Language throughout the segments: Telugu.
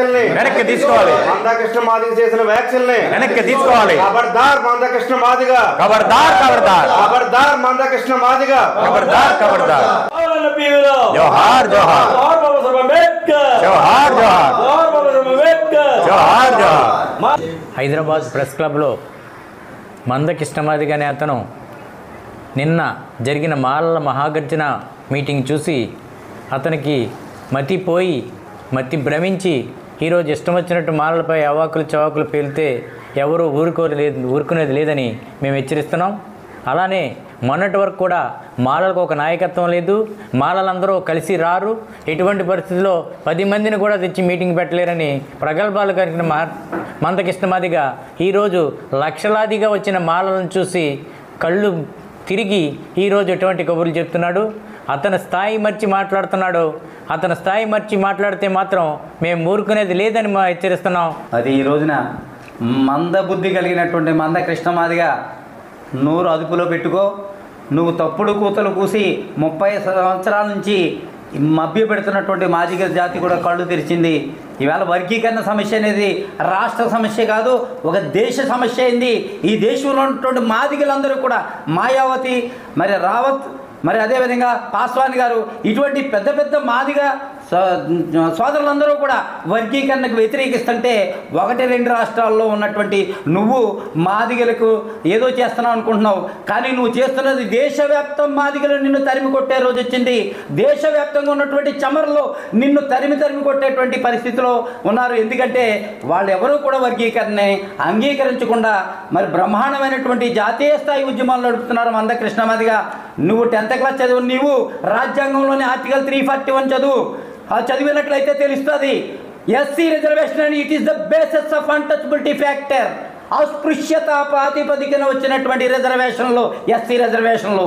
వ్యాఖ్యల్ని వెనక్కి తీసుకోవాలి. మందాకృష్ణ మాదిగ చేసిన వ్యాఖ్యల్ని వెనక్కి తీసుకోవాలి. ఖబర్దార్ మందాకృష్ణ మాదిగ, ఖబర్దార్ ఖబర్దార్, ఖబర్దార్ మందాకృష్ణ మాదిగ, ఖబర్దార్ ఖబర్దార్. జోహార్ జోహార్, జోహార్ జోహార్, జోహార్ జోహార్. హైదరాబాద్ ప్రెస్ క్లబ్లో మందకృష్ణ మాదిగ అనే అతను నిన్న జరిగిన మాలల మహాగర్జన మీటింగ్ చూసి అతనికి మతి భ్రమించి ఈరోజు ఇష్టం వచ్చినట్టు మాలలపై అవాకులు చవాకులు పేలితే ఎవరు ఊరుకునేది లేదని మేము హెచ్చరిస్తున్నాం. అలానే మొన్నటి వరకు కూడా మాలలకు ఒక నాయకత్వం లేదు, మాలలందరూ కలిసి రారు, ఎటువంటి పరిస్థితుల్లో 10 మందిని కూడా తెచ్చి మీటింగ్ పెట్టలేరని ప్రగల్భాలు కలిగిన మందకృష్ణ మాదిగ ఈరోజు లక్షలాదిగా వచ్చిన మాలలను చూసి కళ్ళు తిరిగి ఈరోజు ఎటువంటి కబుర్లు చెప్తున్నాడు. అతని స్థాయి మర్చి మాట్లాడుతున్నాడు. అతని స్థాయి మర్చి మాట్లాడితే మాత్రం మేము ఊరుకునేది లేదని హెచ్చరిస్తున్నాం. అది ఈ రోజున మందబుద్ధి కలిగినటువంటి మందకృష్ణ మాదిగ నోరు అదుపులో పెట్టుకో. నువ్వు తప్పుడు కూతలు కూసి 30 సంవత్సరాల నుంచి మభ్య పెడుతున్నటువంటి మాదిగ జాతి కూడా కళ్ళు తెరిచింది. ఈవేళ వర్గీకరణ సమస్య అనేది రాష్ట్ర సమస్య కాదు, ఒక దేశ సమస్య అయింది. ఈ దేశంలో ఉన్నటువంటి మాదిగలందరూ కూడా మాయావతి, మరి రావత్, మరి అదేవిధంగా పాస్వాన్ గారు, ఇటువంటి పెద్ద పెద్ద మాదిగ సోదరులందరూ కూడా వర్గీకరణకు వ్యతిరేకిస్తుంటే 1-2 రాష్ట్రాల్లో ఉన్నటువంటి నువ్వు మాదిగలకు ఏదో చేస్తున్నావు అనుకుంటున్నావు. కానీ నువ్వు చేస్తున్నది దేశవ్యాప్తం మాదిగలు నిన్ను తరిమి కొట్టే రోజు వచ్చింది. దేశవ్యాప్తంగా ఉన్నటువంటి చమరలో నిన్ను తరిమి కొట్టేటువంటి పరిస్థితిలో ఉన్నారు. ఎందుకంటే వాళ్ళు ఎవరూ కూడా వర్గీకరణని అంగీకరించకుండా మరి బ్రహ్మాండమైనటువంటి జాతీయ స్థాయి ఉద్యమాలు నడుపుతున్నారు. మందకృష్ణ మాదిగ నువ్వు 10th క్లాస్ చదువు, నీవు రాజ్యాంగంలోని ఆర్టికల్ 341 చదువు. చదివినట్లయితే తెలుస్తుంది. ఎస్సీ రిజర్వేషన్ అని it is the basis of untouchability factor. అస్పృశ్యత ప్రాతిపదికన వచ్చినటువంటి రిజర్వేషన్లో, ఎస్సీ రిజర్వేషన్లో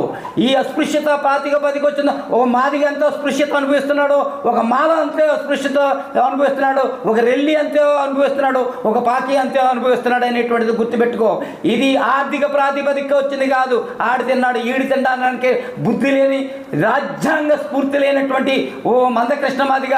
ఈ అస్పృశ్యత ప్రాతిపదిక వచ్చిన ఒక మాదిగ అంతా అస్పృశ్యత అనుభవిస్తున్నాడు, ఒక మాల అంతే అస్పృశ్యత అనుభవిస్తున్నాడు, ఒక రెల్లి అంతే అనుభవిస్తున్నాడు, ఒక పాకి అంతే అనుభవిస్తున్నాడు అనేటువంటిది గుర్తుపెట్టుకో. ఇది ఆర్థిక ప్రాతిపదిక వచ్చింది కాదు. ఆడి తిన్నాడు ఈడి తినడానికి బుద్ధి లేని, రాజ్యాంగ స్ఫూర్తి లేనటువంటి మందకృష్ణ మాదిగ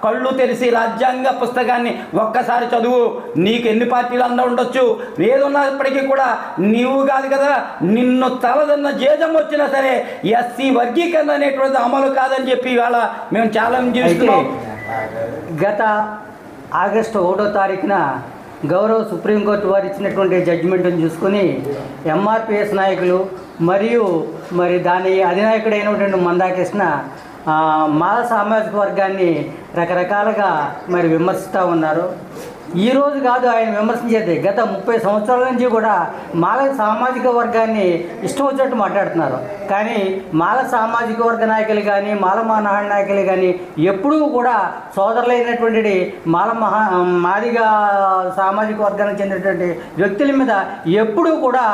కళ్ళు తెరిచి రాజ్యాంగ పుస్తకాన్ని ఒక్కసారి చదువు. నీకు ఎన్ని పార్టీలు అందా ఉండొచ్చు, ఏదున్నప్పటికీ కూడా నీవు కాదు కదా, నిన్ను తలదన్న జేజం వచ్చినా సరే ఎస్సీ వర్గీకరణ అనేటువంటిది అమలు కాదని చెప్పి ఇవాళ మేము ఛాలెంజ్ చేస్తున్నాం. గత ఆగస్టు 1వ తారీఖున గౌరవ సుప్రీంకోర్టు వారు ఇచ్చినటువంటి జడ్జిమెంట్ని చూసుకొని ఎంఆర్పిఎస్ నాయకులు మరియు దాని అధినాయకుడైనటువంటి మందాకృష్ణ మాల సామాజిక వర్గాన్ని రకరకాలుగా విమర్శిస్తూ ఉన్నారు. ఈరోజు కాదు ఆయన విమర్శించేది, గత 30 సంవత్సరాల నుంచి కూడా మాల సామాజిక వర్గాన్ని ఇష్టం వచ్చినట్టు మాట్లాడుతున్నారు. కానీ మాల సామాజిక వర్గ నాయకులు కానీ మాల మహానాడు నాయకులు కానీ ఎప్పుడూ కూడా సోదరులైనటువంటి మాదిగ సామాజిక వర్గానికి చెందినటువంటి వ్యక్తుల మీద ఎప్పుడూ కూడా